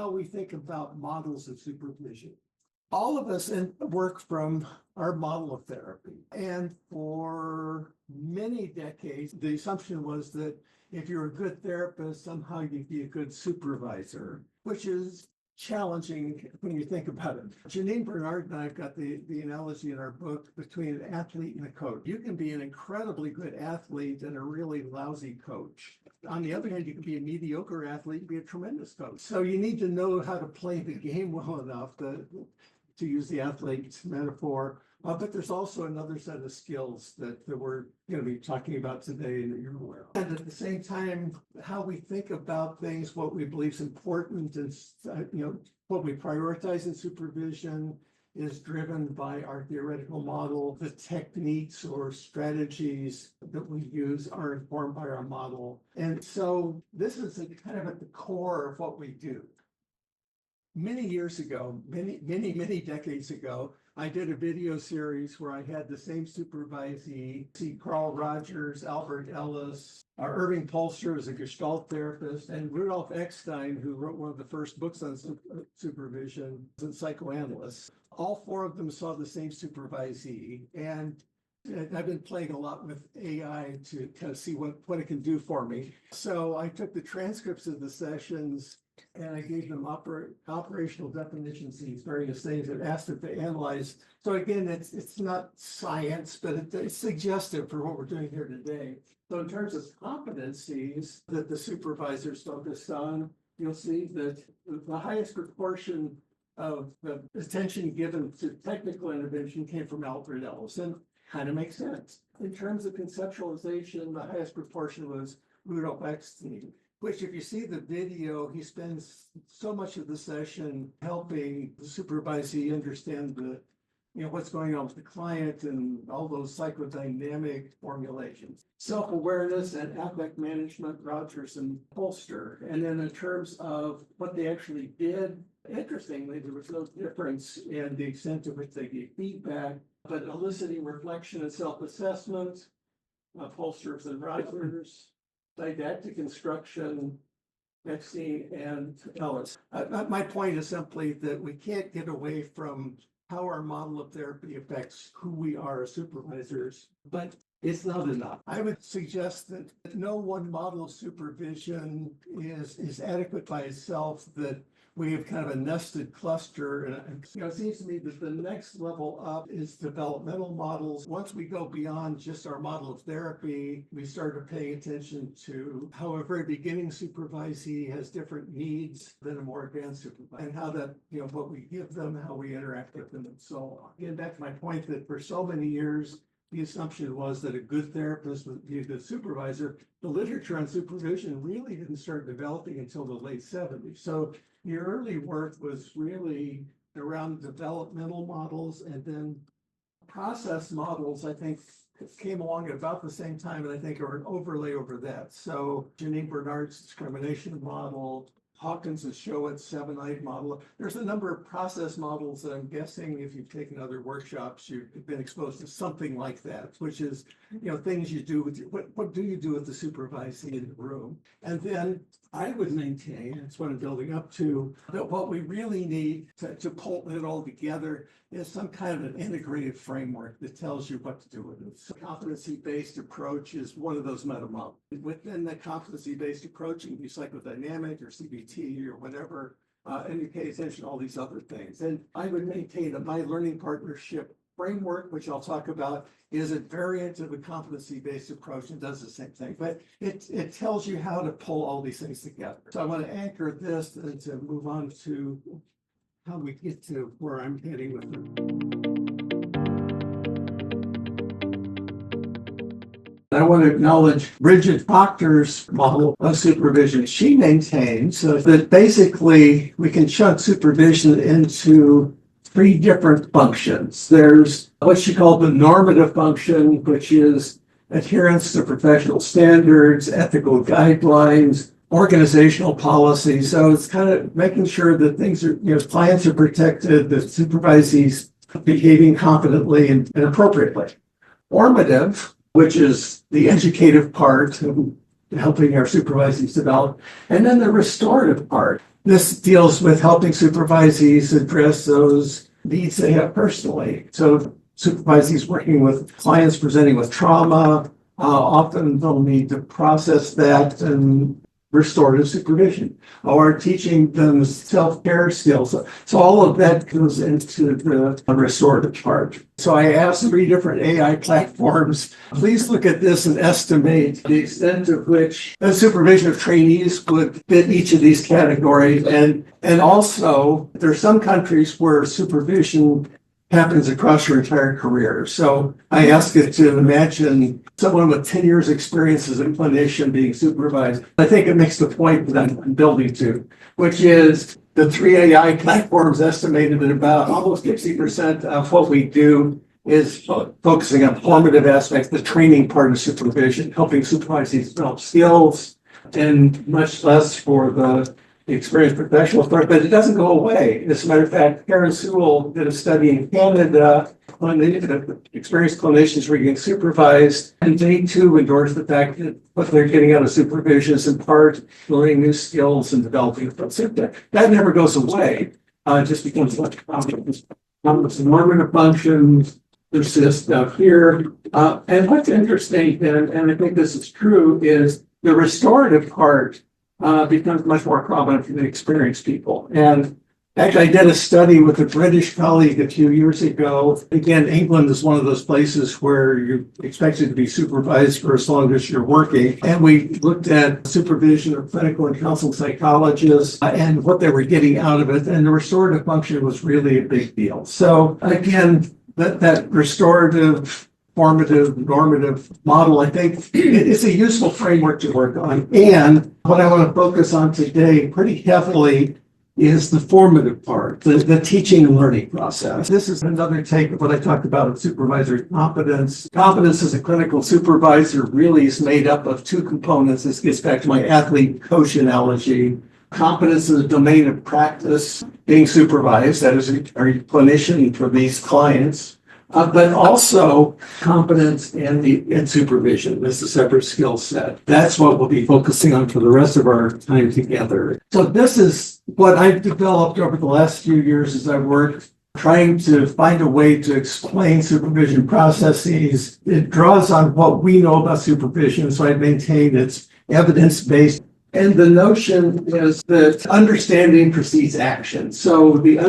how we think about models of supervision. All of us work from our model of therapy. And for many decades, the assumption was that if you're a good therapist, somehow you'd be a good supervisor, which is challenging when you think about it. Janine Bernard and I have got the analogy in our book between an athlete and a coach. You can be an incredibly good athlete and a really lousy coach. On the other hand, you can be a mediocre athlete and be a tremendous coach. So you need to know how to play the game well enough to use the athlete's metaphor. But there's also another set of skills that we're going to be talking about today and that you're aware of. And at the same time, how we think about things, what we believe is important, and what we prioritize in supervision is driven by our theoretical model. The techniques or strategies that we use are informed by our model. And so this is kind of at the core of what we do. Many years ago, many decades ago, I did a video series where I had the same supervisee, Carl Rogers, Albert Ellis, Irving Polster as a Gestalt therapist, and Rudolf Eckstein, who wrote one of the first books on supervision, as a psychoanalyst. All four of them saw the same supervisee, and I've been playing a lot with AI to kind of see what it can do for me. So I took the transcripts of the sessions and I gave them operational definitions, these various things, and asked them to analyze. So again, it's not science, but it's suggestive for what we're doing here today. So in terms of competencies that the supervisors focused on, you'll see that the highest proportion of the attention given to technical intervention came from Albert Ellis, and kind of makes sense. In terms of conceptualization, the highest proportion was Rudolf Eckstein, which if you see the video, he spends so much of the session helping the supervisee understand what's going on with the client and all those psychodynamic formulations. Self-awareness and affect management, Rogers and Polster. And then in terms of what they actually did, interestingly, there was no difference in the extent to which they gave feedback, but eliciting reflection and self-assessment, Polster and Rogers, didactic instruction, Eckstein and Ellis. My point is simply that we can't get away from how our model of therapy affects who we are as supervisors, but it's not enough. I would suggest that no one model of supervision is adequate by itself, that we have kind of a nested cluster. And it seems to me that the next level up is developmental models. Once we go beyond just our model of therapy, we start paying attention to how a very beginning supervisee has different needs than a more advanced supervisor, and how that, what we give them, how we interact with them, and so on. Again, back to my point that for so many years, the assumption was that a good therapist would be a good supervisor. The literature on supervision really didn't start developing until the late 70s. So your early work was really around developmental models, and then process models, I think, came along at about the same time, and I think are an overlay over that. So Janine Bernard's discrimination model, Hawkins's Showit 7-eyed model. There's a number of process models that I'm guessing if you've taken other workshops, you've been exposed to something like that, which is, things you do with what do you do with the supervisee in the room? And then I would maintain, that's what I'm building up to, that what we really need to pull it all together is some kind of an integrated framework that tells you what to do with it. So competency-based approach is one of those meta models. Within the competency-based approach, you can be psychodynamic or CBT or whatever, and you pay attention to all these other things. And I would maintain that my learning partnership framework, which I'll talk about, is a variant of a competency-based approach and does the same thing, but it tells you how to pull all these things together. So I want to anchor this and to move on to how we get to where I'm heading with it. I want to acknowledge Bridget Proctor's model of supervision. She maintains that basically we can chunk supervision into three different functions. There's what she called the normative function, which is adherence to professional standards, ethical guidelines, organizational policy. So it's kind of making sure that things are, clients are protected, the supervisees behaving competently and appropriately. Formative, which is the educative part, helping our supervisees develop. And then the restorative part. This deals with helping supervisees address those needs they have personally. So supervisees working with clients presenting with trauma, often they'll need to process that and restorative supervision or teaching them self-care skills. So all of that goes into the restorative part. So I asked 3 different AI platforms, please look at this and estimate the extent to which the supervision of trainees would fit each of these categories. And also, there are some countries where supervision happens across your entire career. So I asked it to imagine someone with 10 years experience as a clinician being supervised. I think it makes the point that I'm building to, which is the 3 AI platforms estimated that about almost 60% of what we do is focusing on formative aspects, the training part of supervision, helping supervisees develop skills, and much less for the experienced professionals part, but it doesn't go away. As a matter of fact, Karen Sewell did a study in Canada when they experienced clinicians were getting supervised, and they too endorsed the fact that what they're getting out of supervision is in part learning new skills and developing them. So that never goes away, just becomes much complex. Normative functions persist out here. And what's interesting, and I think this is true, is the restorative part becomes much more prominent for the experienced people. And actually, I did a study with a British colleague a few years ago. Again, England is one of those places where you're expected to be supervised for as long as you're working. And we looked at supervision of clinical and counseling psychologists and what they were getting out of it. And the restorative function was really a big deal. So again, that restorative, formative, normative model, I think it's a useful framework to work on. And what I want to focus on today pretty heavily is the formative part, the teaching and learning process. This is another take of what I talked about in supervisory competence. Competence as a clinical supervisor really is made up of 2 components. This gets back to my athlete coach analogy. Competence is a domain of practice, being supervised, that is, are you a clinician for these clients? But also competence and supervision is a separate skill set. That's what we'll be focusing on for the rest of our time together. So this is what I've developed over the last few years as I've worked trying to find a way to explain supervision processes. It draws on what we know about supervision, so I maintain it's evidence-based. And the notion is that understanding precedes action. So the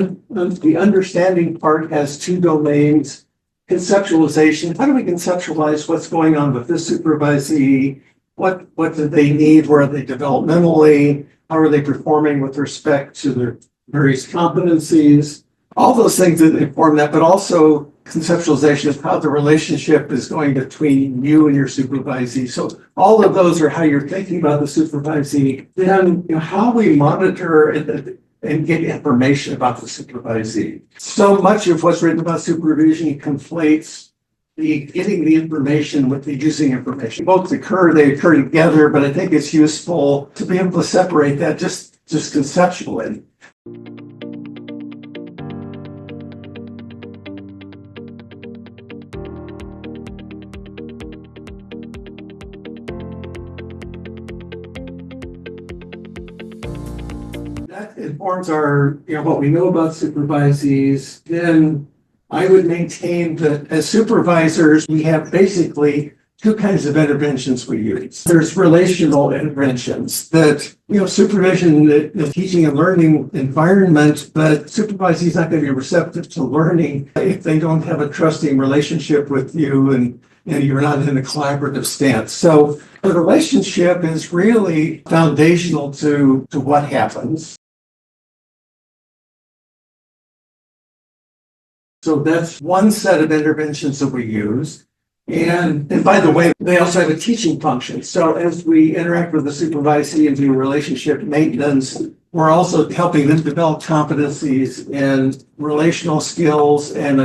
understanding part has 2 domains. Conceptualization. How do we conceptualize what's going on with this supervisee? What do they need? Where are they developmentally? How are they performing with respect to their various competencies? All those things that inform that, but also conceptualization of how the relationship is going between you and your supervisee. So all of those are how you're thinking about the supervisee. Then, how we monitor and get information about the supervisee. So much of what's written about supervision conflates the getting the information with the using information. Both occur, they occur together, but I think it's useful to be able to separate that just conceptually. That informs our, what we know about supervisees. Then I would maintain that as supervisors, we have basically 2 kinds of interventions we use. There's relational interventions that, supervision, the teaching and learning environment, but supervisees not going to be receptive to learning if they don't have a trusting relationship with you and you're not in a collaborative stance. So the relationship is really foundational to what happens. So that's one set of interventions that we use. And by the way, they also have a teaching function. So as we interact with the supervisee and do relationship maintenance, we're also helping them develop competencies in relational skills and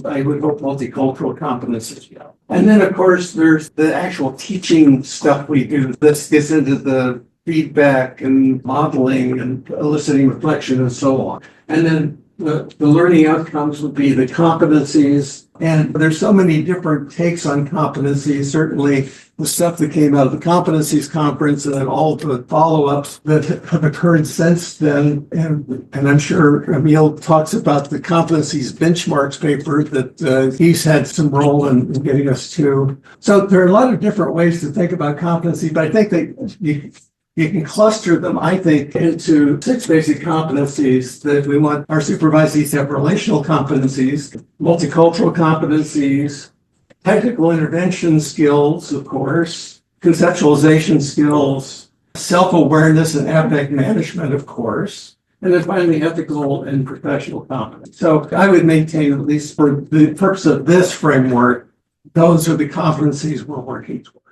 I would hope multicultural competencies. And then, of course, there's the actual teaching stuff we do. This gets into the feedback and modeling and eliciting reflection and so on. And then the learning outcomes would be the competencies. And there's so many different takes on competencies. Certainly the stuff that came out of the competencies conference and then all the follow-ups that have occurred since then. And I'm sure Emil talks about the competencies benchmarks paper that he's had some role in getting us to. So there are a lot of different ways to think about competency, but I think that you can cluster them, I think, into 6 basic competencies that we want our supervisees to have: relational competencies, multicultural competencies, technical intervention skills, of course, conceptualization skills, self-awareness and affect management, of course, and then finally ethical and professional competence. So I would maintain, at least for the purpose of this framework, those are the competencies we're working towards.